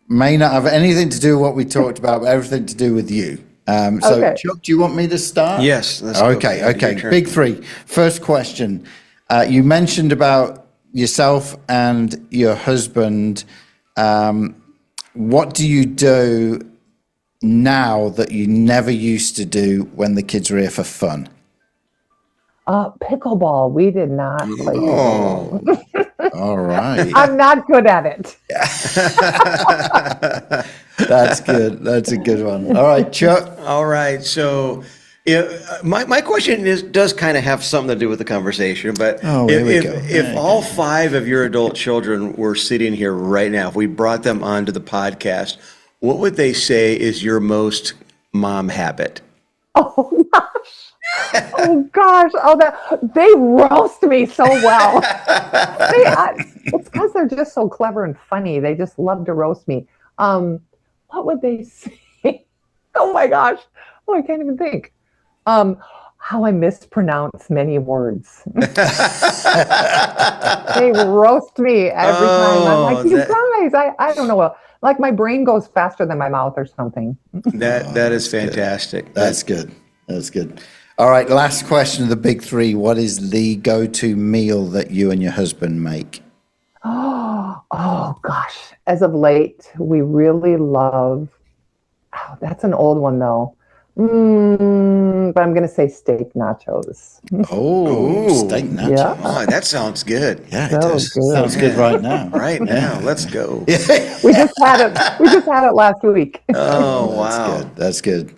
[SPEAKER 2] may not have anything to do with what we talked about, but everything to do with you. So, Chuck, do you want me to start?
[SPEAKER 1] Yes.
[SPEAKER 2] Okay. Big 3. First question. You mentioned about yourself and your husband. What do you do now that you never used to do when the kids were here for fun?
[SPEAKER 3] Pickleball. We did not play pickleball.
[SPEAKER 2] All right.
[SPEAKER 3] I'm not good at it.
[SPEAKER 2] That's good. That's a good one. All right, Chuck.
[SPEAKER 1] All right. So my question does kind of have something to do with the conversation, but if all 5 of your adult children were sitting here right now, if we brought them onto the podcast, what would they say is your most mom habit?
[SPEAKER 3] Oh, gosh. They roast me so well. It's because they're just so clever and funny. They just love to roast me. What would they say? Oh my gosh. Oh, I can't even think. how I mispronounce many words. They roast me every time. I'm like, you guys, I don't know. Like my brain goes faster than my mouth or something.
[SPEAKER 1] That is fantastic.
[SPEAKER 2] That's good. That's good. All right, last question of the big three. What is the go-to meal that you and your husband make?
[SPEAKER 3] Oh gosh. As of late, we really love, that's an old one though. But I'm going to say steak nachos.
[SPEAKER 2] Oh, steak nachos.
[SPEAKER 3] Yeah.
[SPEAKER 1] Oh, that sounds good.
[SPEAKER 2] Yeah, it
[SPEAKER 3] So
[SPEAKER 2] does.
[SPEAKER 3] good.
[SPEAKER 2] Sounds good right now.
[SPEAKER 1] Right now, let's go.
[SPEAKER 3] We just had it last week.
[SPEAKER 1] Oh, wow.
[SPEAKER 2] That's good.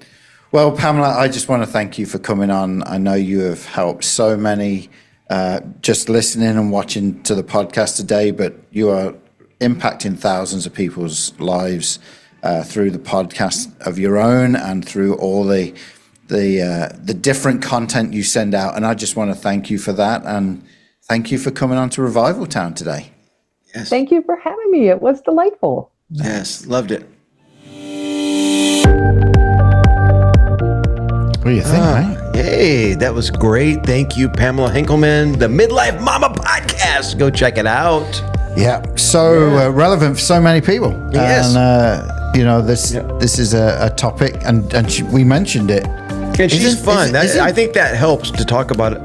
[SPEAKER 2] Well, Pamela, I just want to thank you for coming on. I know you have helped so many just listening and watching to the podcast today, but you are impacting thousands of people's lives through the podcast of your own and through all the different content you send out. And I just want to thank you for that. And thank you for coming on to Revival Town today.
[SPEAKER 1] Yes.
[SPEAKER 3] Thank you for having me. It was delightful.
[SPEAKER 1] Yes, loved it.
[SPEAKER 2] What do you think, mate?
[SPEAKER 1] Hey, that was great. Thank you, Pamela Henkelman, the Midlife Momma Podcast. Go check it out.
[SPEAKER 2] Yeah, so relevant for so many people.
[SPEAKER 1] Yes.
[SPEAKER 2] And, this is a topic, and we mentioned it.
[SPEAKER 1] And she's fun. I think that helps to talk about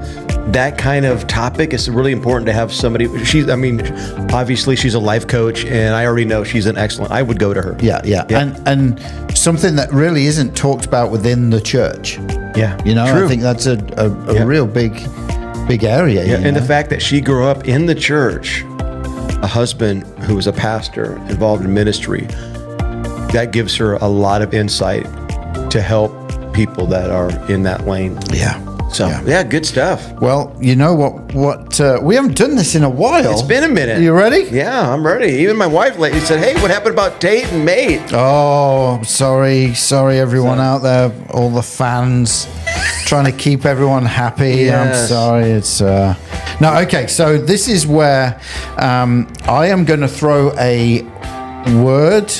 [SPEAKER 1] that kind of topic. It's really important to have somebody. Obviously, she's a life coach, and I already know she's an excellent. I would go to her.
[SPEAKER 2] Yeah. And something that really isn't talked about within the church.
[SPEAKER 1] Yeah,
[SPEAKER 2] true. I think that's a real big area.
[SPEAKER 1] Yeah, and the fact that she grew up in the church, a husband who was a pastor involved in ministry, that gives her a lot of insight to help people that are in that lane.
[SPEAKER 2] Yeah.
[SPEAKER 1] So, good stuff.
[SPEAKER 2] Well, you know what we haven't done this in a while.
[SPEAKER 1] It's been a minute.
[SPEAKER 2] You ready?
[SPEAKER 1] Yeah, I'm ready. Even my wife lately said, hey, what happened about Tate and Mate?
[SPEAKER 2] Oh, sorry everyone out there, all the fans, trying to keep everyone happy.
[SPEAKER 1] Yes.
[SPEAKER 2] I'm sorry. It's no, okay. So this is where I am going to throw a word,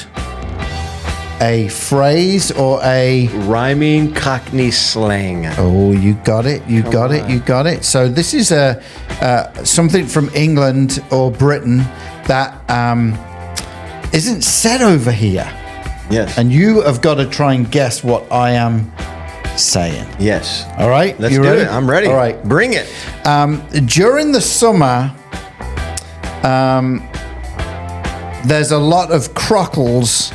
[SPEAKER 2] a phrase, or a
[SPEAKER 1] rhyming Cockney slang.
[SPEAKER 2] Oh, you got it. You got it. So this is something from England or Britain that isn't said over here.
[SPEAKER 1] Yes.
[SPEAKER 2] And you have got to try and guess what I am saying.
[SPEAKER 1] Yes.
[SPEAKER 2] All right.
[SPEAKER 1] Let's
[SPEAKER 2] you
[SPEAKER 1] do
[SPEAKER 2] ready?
[SPEAKER 1] it. I'm ready.
[SPEAKER 2] All right.
[SPEAKER 1] Bring it.
[SPEAKER 2] During the summer, there's a lot of crockles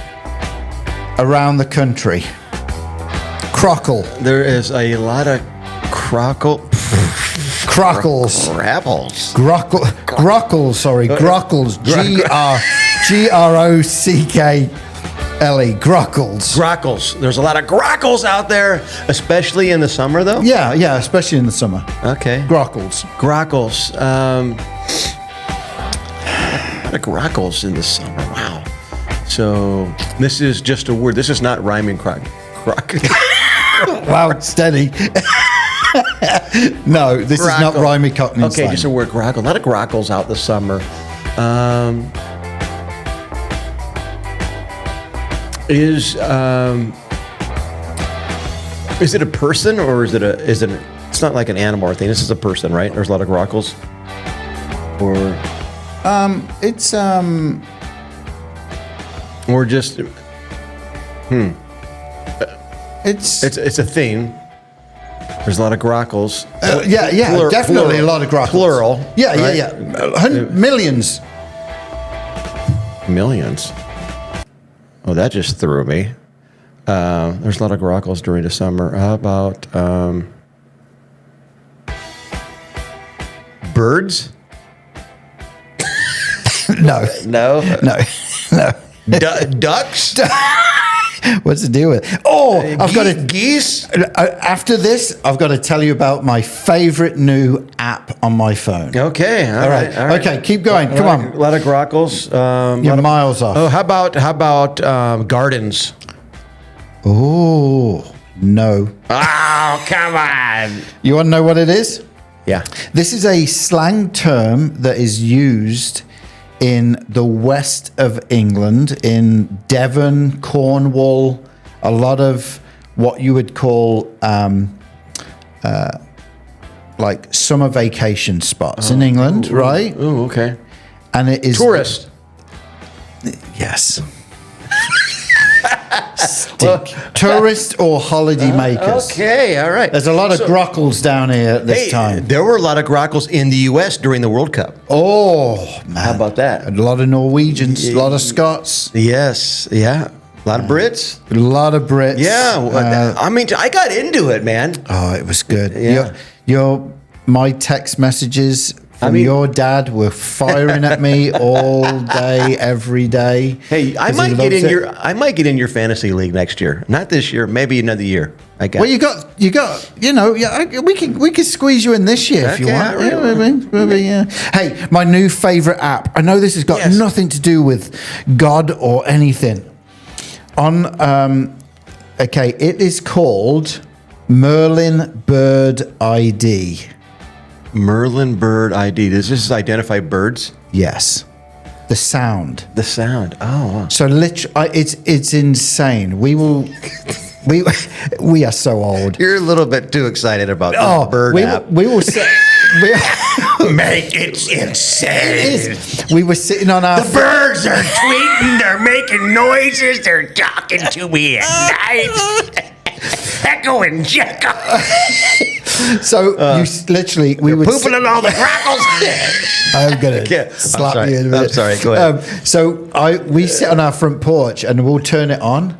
[SPEAKER 2] around the country. Crockle.
[SPEAKER 1] There is a lot of crockles.
[SPEAKER 2] Grapples. Grockles, sorry. Grockles. Grockle. Grockles.
[SPEAKER 1] There's a lot of grockles out there, especially in the summer, though?
[SPEAKER 2] Yeah, especially in the summer.
[SPEAKER 1] Okay.
[SPEAKER 2] Grockles.
[SPEAKER 1] A lot of grockles in the summer. Wow. So this is just a word. This is not rhyming crock.
[SPEAKER 2] Wow, steady. No, this is not rhyming Cockney
[SPEAKER 1] Okay,
[SPEAKER 2] slang.
[SPEAKER 1] just a word, grockle. A lot of grockles out this summer. Is it a person or is it it's not like an animal or thing. This is a person, right? There's a lot of grockles. Or
[SPEAKER 2] it's
[SPEAKER 1] or just
[SPEAKER 2] it's
[SPEAKER 1] a thing. There's a lot of grockles.
[SPEAKER 2] Definitely a lot of grockles.
[SPEAKER 1] Plural.
[SPEAKER 2] Yeah. Millions.
[SPEAKER 1] Millions. Oh, that just threw me. There's a lot of grockles during the summer. How about birds?
[SPEAKER 2] No.
[SPEAKER 1] Ducks?
[SPEAKER 2] What's the deal with it? Oh, I've got
[SPEAKER 1] geese.
[SPEAKER 2] After this, I've got to tell you about my favorite new app on my phone.
[SPEAKER 1] Okay, all right.
[SPEAKER 2] Okay, keep going. Come on.
[SPEAKER 1] A lot of grockles.
[SPEAKER 2] You're miles off.
[SPEAKER 1] Oh, how about gardens?
[SPEAKER 2] Oh, no.
[SPEAKER 1] Oh, come on.
[SPEAKER 2] You want to know what it is?
[SPEAKER 1] Yeah.
[SPEAKER 2] This is a slang term that is used in the west of England, in Devon, Cornwall, a lot of what you would call like summer vacation spots in England, right?
[SPEAKER 1] Oh, okay.
[SPEAKER 2] And it is
[SPEAKER 1] Tourist.
[SPEAKER 2] Yes. Tourist or holiday makers.
[SPEAKER 1] Okay, all right.
[SPEAKER 2] There's a lot of grockles down here at this time.
[SPEAKER 1] There were a lot of grockles in the U.S. during the World Cup.
[SPEAKER 2] Oh, man.
[SPEAKER 1] How about that?
[SPEAKER 2] A lot of Norwegians, a lot of Scots.
[SPEAKER 1] Yes, yeah. A lot of Brits.
[SPEAKER 2] A lot of Brits.
[SPEAKER 1] Yeah, I mean, I got into it, man.
[SPEAKER 2] Oh, it was good.
[SPEAKER 1] Yeah.
[SPEAKER 2] My text messages from your dad were firing at me all day, every day.
[SPEAKER 1] Hey, I might get in your fantasy league next year. Not this year, maybe another year.
[SPEAKER 2] Well, you got, we can squeeze you in this year if you want. Yeah. Hey, my new favorite app. I know this has got nothing to do with God or anything. It is called Merlin Bird ID.
[SPEAKER 1] Merlin Bird ID. Does this identify birds?
[SPEAKER 2] Yes. The sound.
[SPEAKER 1] The sound. Oh. Wow.
[SPEAKER 2] So it's insane. We are so old.
[SPEAKER 1] You're a little bit too excited about the bird app.
[SPEAKER 2] We will say,
[SPEAKER 1] make it insane.
[SPEAKER 2] We were sitting on our...
[SPEAKER 1] The birds are tweeting. They're making noises. They're talking to me at night. Echo and Jekyll.
[SPEAKER 2] So you literally... we were
[SPEAKER 1] pooping on all the grackles.
[SPEAKER 2] I'm going to slap you in a minute.
[SPEAKER 1] I'm sorry, go ahead.
[SPEAKER 2] We sit on our front porch and we'll turn it on,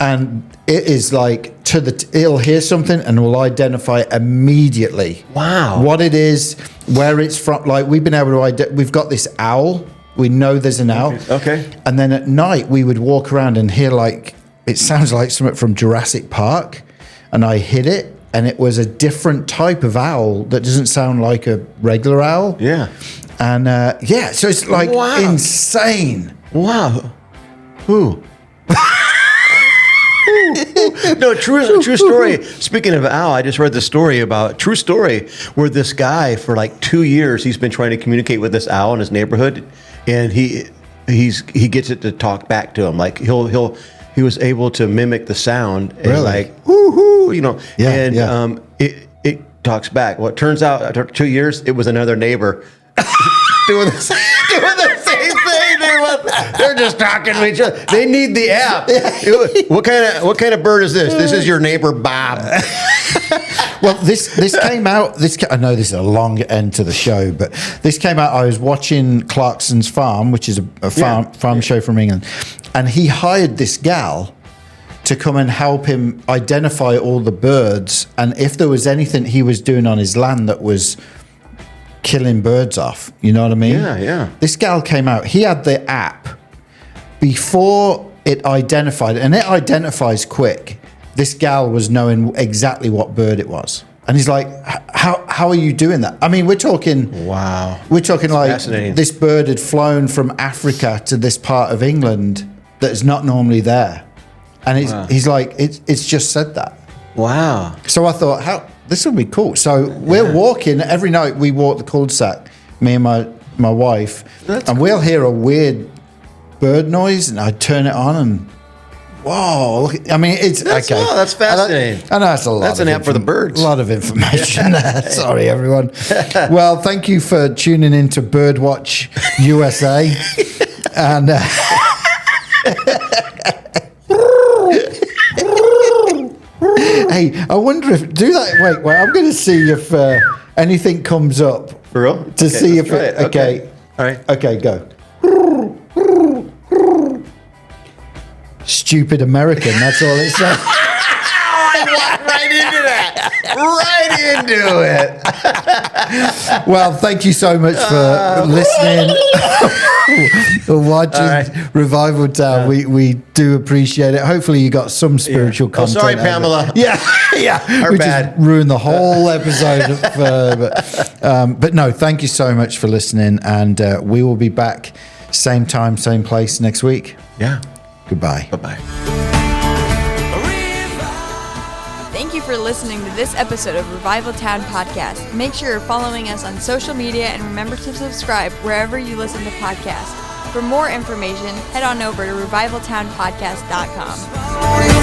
[SPEAKER 2] and it is like it'll hear something and will identify immediately.
[SPEAKER 1] Wow.
[SPEAKER 2] What it is, where it's from. Like, we've been able to we've got this owl. We know there's an owl.
[SPEAKER 1] Okay.
[SPEAKER 2] And then at night we would walk around and hear, like, it sounds like something from Jurassic Park, and I hit it. And it was a different type of owl that doesn't sound like a regular owl.
[SPEAKER 1] Yeah.
[SPEAKER 2] And so it's like insane.
[SPEAKER 1] Wow. Ooh. No, true story. Speaking of owl, I just read the story about true story where this guy for like 2 years he's been trying to communicate with this owl in his neighborhood, and he gets it to talk back to him. Like he was able to mimic the sound and like whoo, it talks back. Well, it turns out after 2 years it was another neighbor doing the same thing. They're just talking to each other. They need the app. What kind of bird is this? This is your neighbor Bob.
[SPEAKER 2] Well, this came out. I know this is a long end to the show, but this came out. I was watching Clarkson's Farm, which is a farm show from England, and he hired this gal to come and help him identify all the birds, and if there was anything he was doing on his land that was killing birds off. You know what I mean?
[SPEAKER 1] Yeah.
[SPEAKER 2] This gal came out. He had the app before it identified, and it identifies quick. This gal was knowing exactly what bird it was. And he's like, how are you doing that? I mean, we're talking...
[SPEAKER 1] Wow.
[SPEAKER 2] We're talking like this bird had flown from Africa to this part of England that's not normally there. And he's like, it's just said that.
[SPEAKER 1] Wow.
[SPEAKER 2] So I thought, this will be cool. So we're walking, every night we walk the cul-de-sac, me and my wife, and we'll hear a weird bird noise, and I turn it on and... Whoa! I mean, it's okay.
[SPEAKER 1] Oh, that's fascinating.
[SPEAKER 2] I know that's a lot.
[SPEAKER 1] That's an app for the birds.
[SPEAKER 2] A lot of information there. Sorry, everyone. Well, thank you for tuning in to Birdwatch USA. And hey, I wonder if do that. Wait. I'm going to see if anything comes up.
[SPEAKER 1] For real?
[SPEAKER 2] To see if it.
[SPEAKER 1] Okay. All right.
[SPEAKER 2] Okay, go. Stupid American, that's all it says.
[SPEAKER 1] I walked right into that. Right into it.
[SPEAKER 2] Well, thank you so much for listening or watching Revival Town. We do appreciate it. Hopefully you got some spiritual content.
[SPEAKER 1] Oh, sorry, Pamela.
[SPEAKER 2] Yeah.
[SPEAKER 1] Our
[SPEAKER 2] we
[SPEAKER 1] bad.
[SPEAKER 2] just ruined the whole episode. But no, thank you so much for listening, and we will be back same time, same place next week.
[SPEAKER 1] Yeah.
[SPEAKER 2] Goodbye.
[SPEAKER 1] Bye-bye.
[SPEAKER 4] Thank you for listening to this episode of Revival Town Podcast. Make sure you're following us on social media and remember to subscribe wherever you listen to podcasts. For more information, head on over to revivaltownpodcast.com.